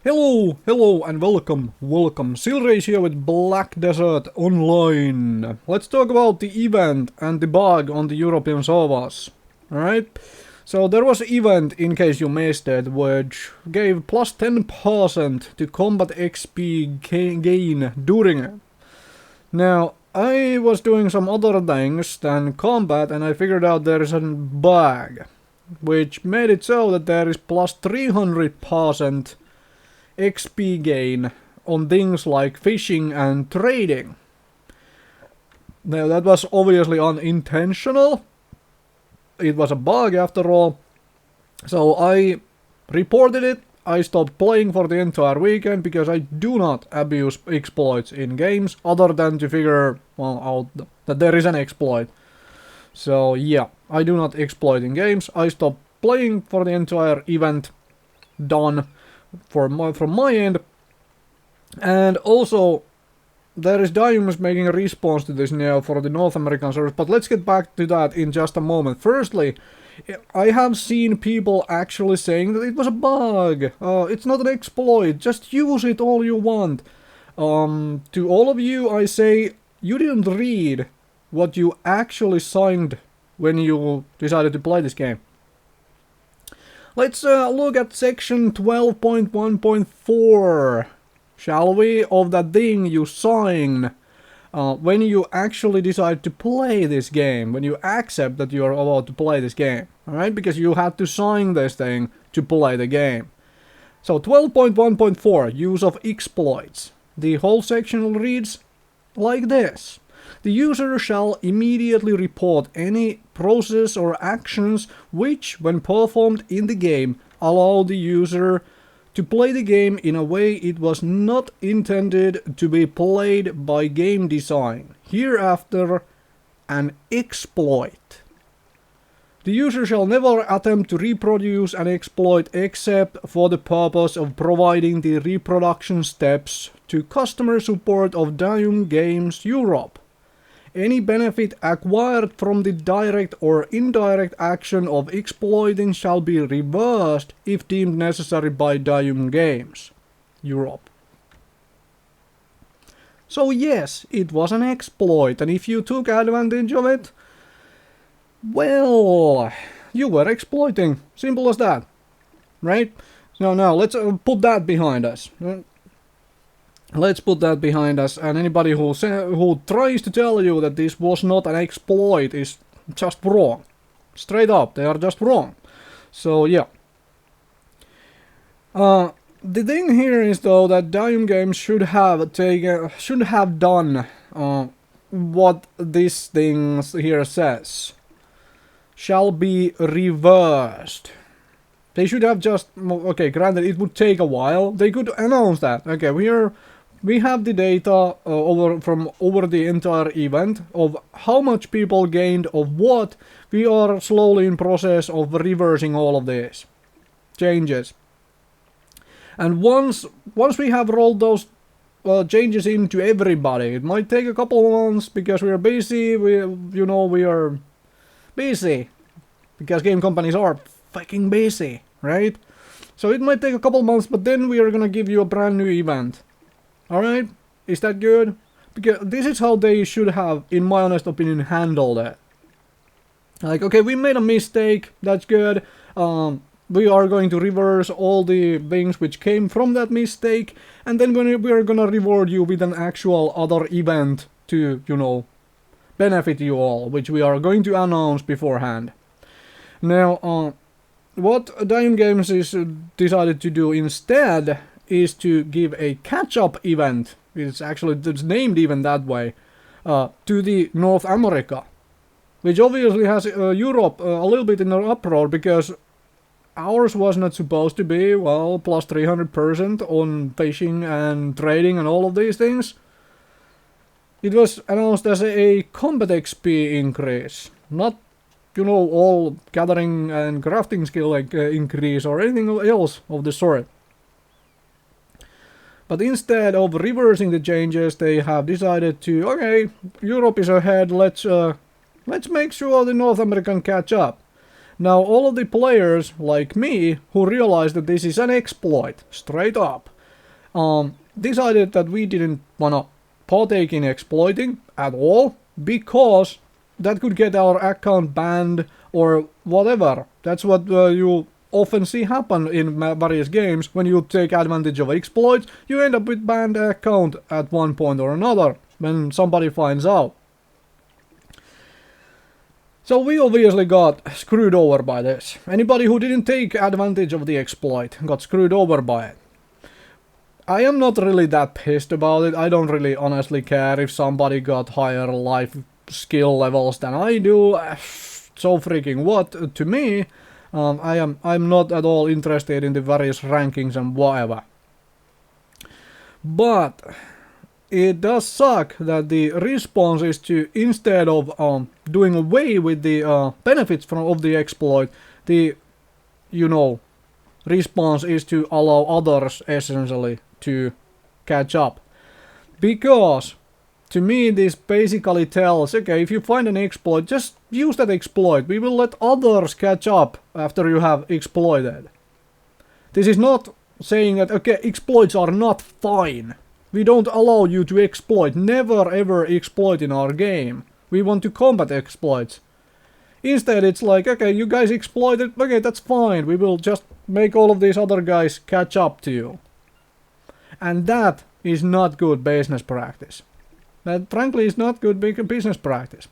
Hello and welcome. Silrace here with Black Desert Online. Let's talk about the event and the bug on the European servers. Alright? So there was an event, in case you missed it, which gave plus 10% to combat XP gain during it. Now, I was doing some other things than combat and I figured out there is a bug, which made it so that there is plus 300% XP gain on things like fishing and trading. Now that was obviously unintentional. It was a bug after all. So I reported it. I stopped playing for the entire weekend because I do not abuse exploits in games other than to figure out that there is an exploit. So yeah, I do not exploit in games. I stopped playing for the entire event. Done. From my end. And also there is Diums making a response to this now for the North American servers, but let's get back to that in just a moment. Firstly, I have seen people actually saying that it was a bug, it's not an exploit, just use it all you want. To all of you I say, you didn't read what you actually signed when you decided to play this game. Let's look at section 12.1.4, shall we, of that thing you sign when you actually decide to play this game, when you accept that you are about to play this game, alright? Because you had to sign this thing to play the game. So 12.1.4, use of exploits. The whole section reads like this. The user shall immediately report any process or actions which, when performed in the game, allow the user to play the game in a way it was not intended to be played by game design. Hereafter, an exploit. The user shall never attempt to reproduce an exploit except for the purpose of providing the reproduction steps to customer support of Dium Games Europe. Any benefit acquired from the direct or indirect action of exploiting shall be reversed if deemed necessary by Dium Games Europe. So yes, it was an exploit, and if you took advantage of it, well, you were exploiting. Simple as that. Right? So now let's put that behind us. Let's put that behind us, and anybody who tries to tell you that this was not an exploit is just wrong. Straight up, they are just wrong. So yeah. The thing here is though that Dium Games should have done what this thing here says. Shall be reversed. They should have just, okay, granted it would take a while. They could announce that. Okay, we have the data over the entire event of how much people gained of what. We are slowly in process of reversing all of these changes. And once we have rolled those changes into everybody, it might take a couple of months because we are busy. We are busy because game companies are fucking busy, right? So it might take a couple months, but then we are gonna give you a brand new event. Alright? Is that good? Because this is how they should have, in my honest opinion, handled it. Like, okay, we made a mistake, that's good. We are going to reverse all the things which came from that mistake, and then we are gonna reward you with an actual other event to, benefit you all, which we are going to announce beforehand. Now, what Dium Games is decided to do instead is to give a catch-up event, it's named even that way, to the North America, which obviously has Europe a little bit in an uproar because ours was not supposed to be, well, plus 300% on fishing and trading and all of these things. It was announced as a combat XP increase, not, all gathering and crafting skill increase or anything else of the sort. But instead of reversing the changes, they have decided to, okay, Europe is ahead, let's make sure the North American catch up. Now all of the players, like me, who realized that this is an exploit, straight up, decided that we didn't wanna partake in exploiting at all, because that could get our account banned or whatever. That's what you often see happen in various games. When you take advantage of exploits, you end up with banned account at one point or another when somebody finds out. So we obviously got screwed over by this. Anybody who didn't take advantage of the exploit got screwed over by it. I am not really that pissed about it. I don't really honestly care if somebody got higher life skill levels than I do. So freaking what? To me, I'm not at all interested in the various rankings and whatever. But it does suck that the response is to, instead of doing away with the benefits of the exploit, the, response is to allow others essentially to catch up. Because to me this basically tells, okay, if you find an exploit, just use that exploit. We will let others catch up after you have exploited. This is not saying that, okay, exploits are not fine. We don't allow you to exploit. Never ever exploit in our game. We want to combat exploits. Instead it's like, okay, you guys exploited, okay, that's fine. We will just make all of these other guys catch up to you. And that is not good business practice. That frankly is not good business practice.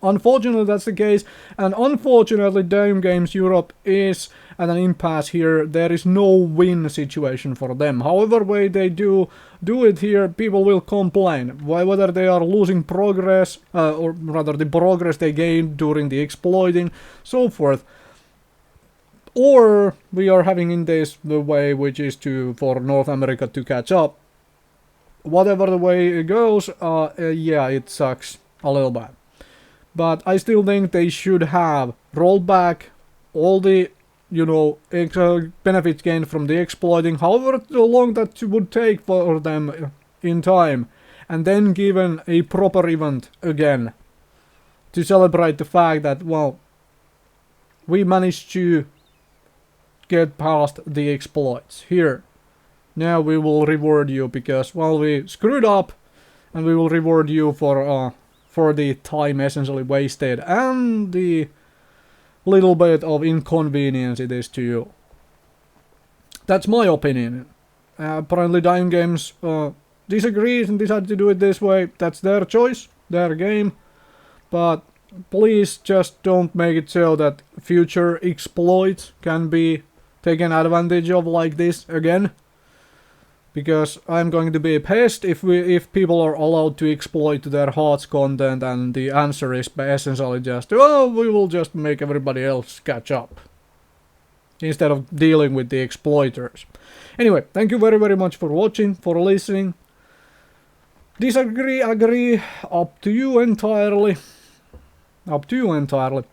Unfortunately that's the case, and unfortunately Dium Games Europe is at an impasse here. There is no win situation for them. However way they do it here, people will complain. Whether they are losing progress, or rather the progress they gained during the exploiting, so forth. Or we are having in this the way which is for North America to catch up. Whatever the way it goes, yeah, it sucks a little bit. But I still think they should have rolled back all the, benefits gained from the exploiting, however long that would take for them in time, and then given a proper event again to celebrate the fact that, well, we managed to get past the exploits here. Now we will reward you because, well, we screwed up, and we will reward you for the time essentially wasted and the little bit of inconvenience it is to you. That's my opinion. Apparently Dium Games disagrees and decided to do it this way. That's their choice, their game. But please just don't make it so that future exploits can be taken advantage of like this again. Because I'm going to be pissed if people are allowed to exploit their heart's content, and the answer is essentially just, oh, we will just make everybody else catch up, instead of dealing with the exploiters. Anyway, thank you very much for watching, for listening. Disagree, agree, up to you entirely. Up to you entirely.